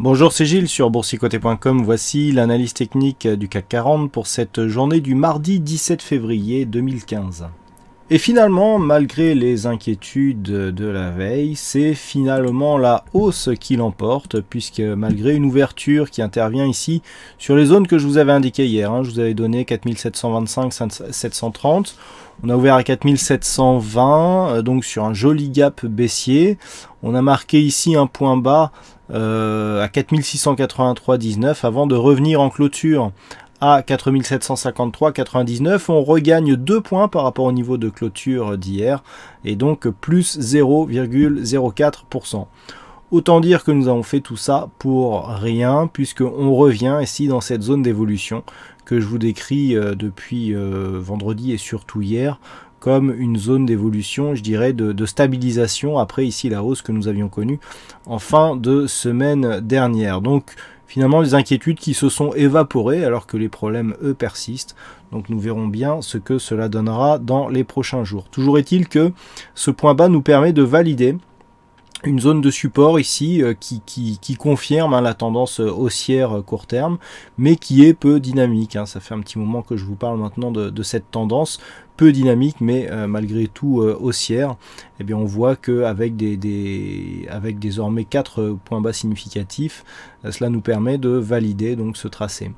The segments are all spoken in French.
Bonjour, c'est Gilles sur boursicoté.com. Voici l'analyse technique du CAC 40 pour cette journée du mardi 17 février 2015. Et finalement, malgré les inquiétudes de la veille, c'est finalement la hausse qui l'emporte, puisque malgré une ouverture qui intervient ici sur les zones que je vous avais indiquées hier, je vous avais donné 4725, 730, on a ouvert à 4720, donc sur un joli gap baissier. On a marqué ici un point bas à 4683,19 avant de revenir en clôture à 4753,99. On regagne 2 points par rapport au niveau de clôture d'hier et donc plus 0,04%. Autant dire que nous avons fait tout ça pour rien, puisqu'on revient ici dans cette zone d'évolution que je vous décris depuis vendredi et surtout hier comme une zone d'évolution, je dirais, de stabilisation après ici la hausse que nous avions connue en fin de semaine dernière. Donc finalement des inquiétudes qui se sont évaporées alors que les problèmes eux persistent. Donc nous verrons bien ce que cela donnera dans les prochains jours. Toujours est-il que ce point bas nous permet de valider une zone de support ici qui confirme la tendance haussière court terme, mais qui est peu dynamique. Ça fait un petit moment que je vous parle maintenant de cette tendance peu dynamique, mais malgré tout haussière. Eh bien, on voit qu'avec avec désormais 4 points bas significatifs, cela nous permet de valider donc ce tracé.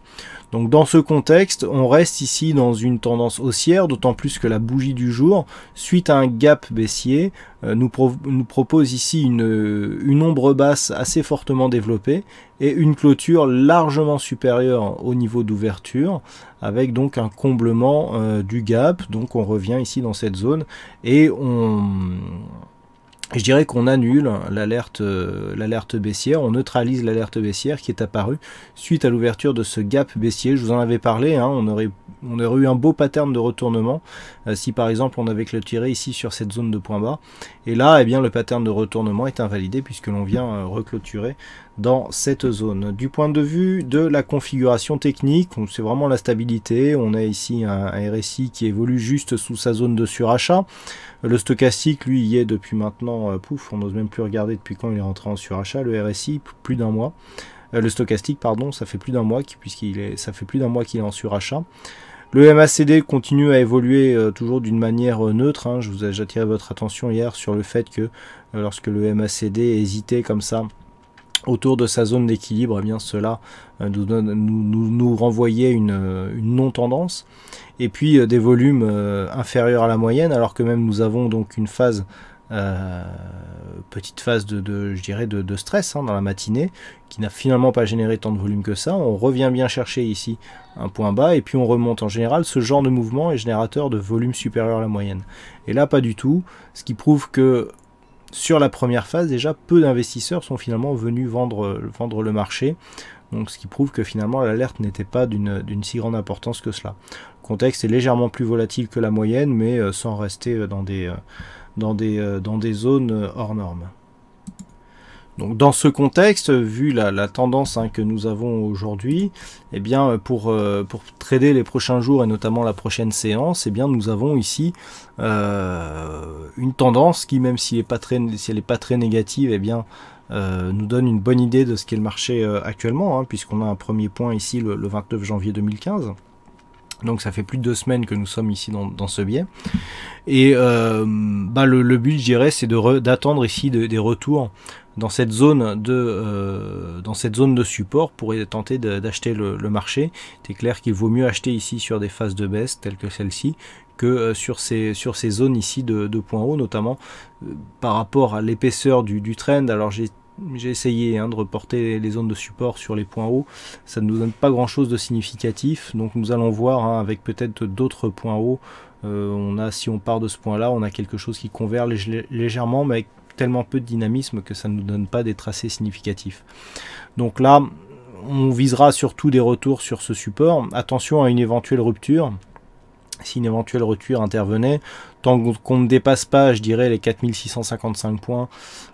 Donc dans ce contexte, on reste ici dans une tendance haussière, d'autant plus que la bougie du jour, suite à un gap baissier, nous propose ici une ombre basse assez fortement développée et une clôture largement supérieure au niveau d'ouverture, avec donc un comblement du gap. Donc on revient ici dans cette zone et je dirais qu'on annule l'alerte baissière, on neutralise l'alerte baissière qui est apparue suite à l'ouverture de ce gap baissier. Je vous en avais parlé, on aurait eu un beau pattern de retournement si par exemple on avait clôturé ici sur cette zone de point bas. Et là, eh bien, le pattern de retournement est invalidé puisque l'on vient reclôturer dans cette zone. Du point de vue de la configuration technique, c'est vraiment la stabilité. On a ici un RSI qui évolue juste sous sa zone de surachat. Le stochastique, lui, y est depuis maintenant, on n'ose même plus regarder depuis quand il est rentré en surachat. Le RSI, plus d'un mois. Le stochastique, pardon, ça fait plus d'un mois qu'il est en surachat. Le MACD continue à évoluer toujours d'une manière neutre. J'ai attiré votre attention hier sur le fait que lorsque le MACD hésitait comme ça autour de sa zone d'équilibre, eh bien cela nous renvoyait une non-tendance et puis des volumes inférieurs à la moyenne, alors que même nous avons donc une phase petite phase je dirais de stress dans la matinée qui n'a finalement pas généré tant de volume que ça. On revient bien chercher ici un point bas et puis on remonte. En général, ce genre de mouvement est générateur de volume supérieur à la moyenne, et là pas du tout, ce qui prouve que sur la première phase, déjà, peu d'investisseurs sont finalement venus vendre le marché. Donc, ce qui prouve que finalement, l'alerte n'était pas d'une si grande importance que cela. Le contexte est légèrement plus volatile que la moyenne, mais sans rester dans des zones hors normes. Donc dans ce contexte, vu la tendance que nous avons aujourd'hui, eh bien pour trader les prochains jours et notamment la prochaine séance, eh bien nous avons ici une tendance qui, même si elle n'est pas très négative, eh bien nous donne une bonne idée de ce qu'est le marché actuellement, puisqu'on a un premier point ici le 29 janvier 2015. Donc ça fait plus de 2 semaines que nous sommes ici dans ce biais. Et le but, je dirais, c'est d'attendre ici des retours dans cette zone de support pour tenter d'acheter le marché. C'est clair qu'il vaut mieux acheter ici sur des phases de baisse telles que celle-ci que sur ces zones ici de points hauts, notamment par rapport à l'épaisseur du trend. Alors j'ai essayé de reporter les zones de support sur les points hauts, ça ne nous donne pas grand chose de significatif, donc nous allons voir avec peut-être d'autres points hauts. Si on part de ce point là, on a quelque chose qui converge légèrement, mais avec tellement peu de dynamisme que ça ne nous donne pas des tracés significatifs. Donc là, on visera surtout des retours sur ce support. Attention à une éventuelle rupture. si une éventuelle rupture intervenait. Tant qu'on ne dépasse pas, je dirais, les 4655 points,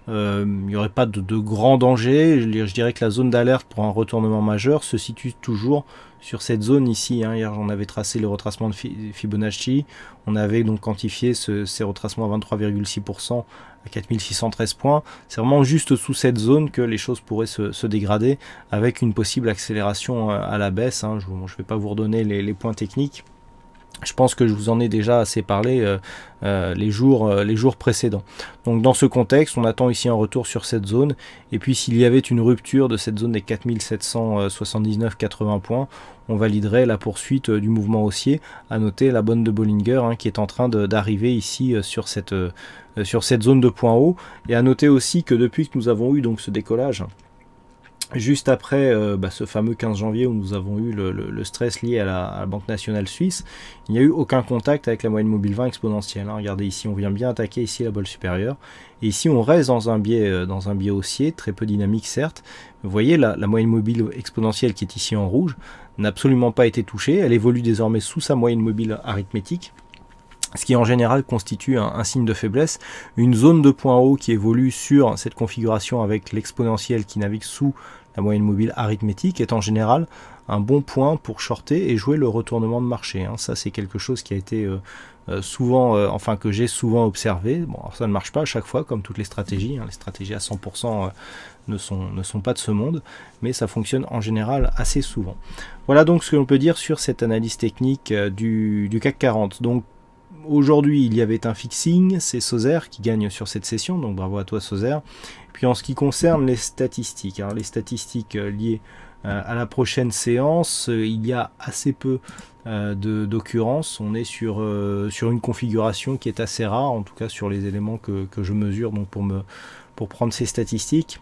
il n'y aurait pas de grand danger. Je dirais que la zone d'alerte pour un retournement majeur se situe toujours sur cette zone ici. Hein. Hier, on avait tracé les retracements de Fibonacci. On avait donc quantifié ces retracements à 23,6% à 4613 points. C'est vraiment juste sous cette zone que les choses pourraient se dégrader avec une possible accélération à la baisse. Hein. Je ne vais pas vous redonner les points techniques. Je pense que je vous en ai déjà assez parlé les jours précédents. Donc dans ce contexte, on attend ici un retour sur cette zone. Et puis s'il y avait une rupture de cette zone des 4779,80 points, on validerait la poursuite du mouvement haussier. À noter la bonne de Bollinger hein, qui est en train d'arriver ici sur cette zone de point haut. Et à noter aussi que depuis que nous avons eu donc ce décollage, juste après ce fameux 15 janvier où nous avons eu le stress lié à la Banque nationale suisse, il n'y a eu aucun contact avec la moyenne mobile 20 exponentielle. Hein. Regardez ici, on vient bien attaquer ici la bolle supérieure. Et ici, on reste dans un biais haussier, très peu dynamique certes. Vous voyez, la moyenne mobile exponentielle qui est ici en rouge n'a absolument pas été touchée. Elle évolue désormais sous sa moyenne mobile arithmétique, ce qui en général constitue un signe de faiblesse. Une zone de point haut qui évolue sur cette configuration avec l'exponentielle qui navigue sous la moyenne mobile arithmétique est en général un bon point pour shorter et jouer le retournement de marché. Hein. Ça, c'est quelque chose qui a été que j'ai souvent observé. Bon, alors ça ne marche pas à chaque fois, comme toutes les stratégies. Hein. Les stratégies à 100% ne sont pas de ce monde, mais ça fonctionne en général assez souvent. Voilà donc ce que l'on peut dire sur cette analyse technique du CAC 40. Donc, aujourd'hui, il y avait un fixing, c'est Sozer qui gagne sur cette session, donc bravo à toi Sozer. Puis en ce qui concerne les statistiques, hein, les statistiques liées à la prochaine séance, il y a assez peu d'occurrences. On est sur une configuration qui est assez rare, en tout cas sur les éléments que je mesure donc pour prendre ces statistiques.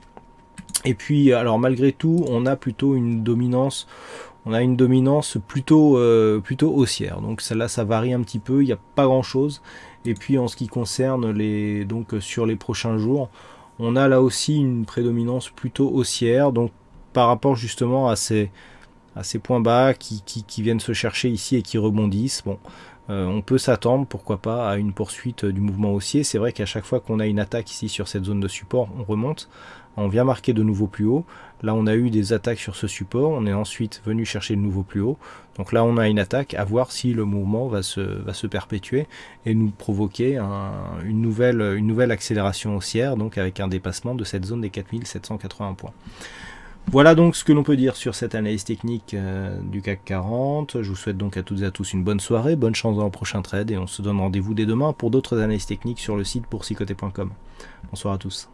Et puis, alors malgré tout, on a plutôt une dominance. On a une dominance plutôt haussière. Donc celle-là, ça varie un petit peu. Il n'y a pas grand-chose. Et puis en ce qui concerne sur les prochains jours, on a là aussi une prédominance plutôt haussière. Donc par rapport justement à ces points bas qui viennent se chercher ici et qui rebondissent. Bon, on peut s'attendre, pourquoi pas, à une poursuite du mouvement haussier. C'est vrai qu'à chaque fois qu'on a une attaque ici sur cette zone de support, on remonte. On vient marquer de nouveau plus haut. Là, on a eu des attaques sur ce support. On est ensuite venu chercher le nouveau plus haut. Donc là, on a une attaque. À voir si le mouvement va se perpétuer et nous provoquer une nouvelle accélération haussière, donc avec un dépassement de cette zone des 4780 points. Voilà donc ce que l'on peut dire sur cette analyse technique du CAC 40. Je vous souhaite donc à toutes et à tous une bonne soirée, bonne chance dans le prochain trade et on se donne rendez-vous dès demain pour d'autres analyses techniques sur le site boursicoté.com. Bonsoir à tous.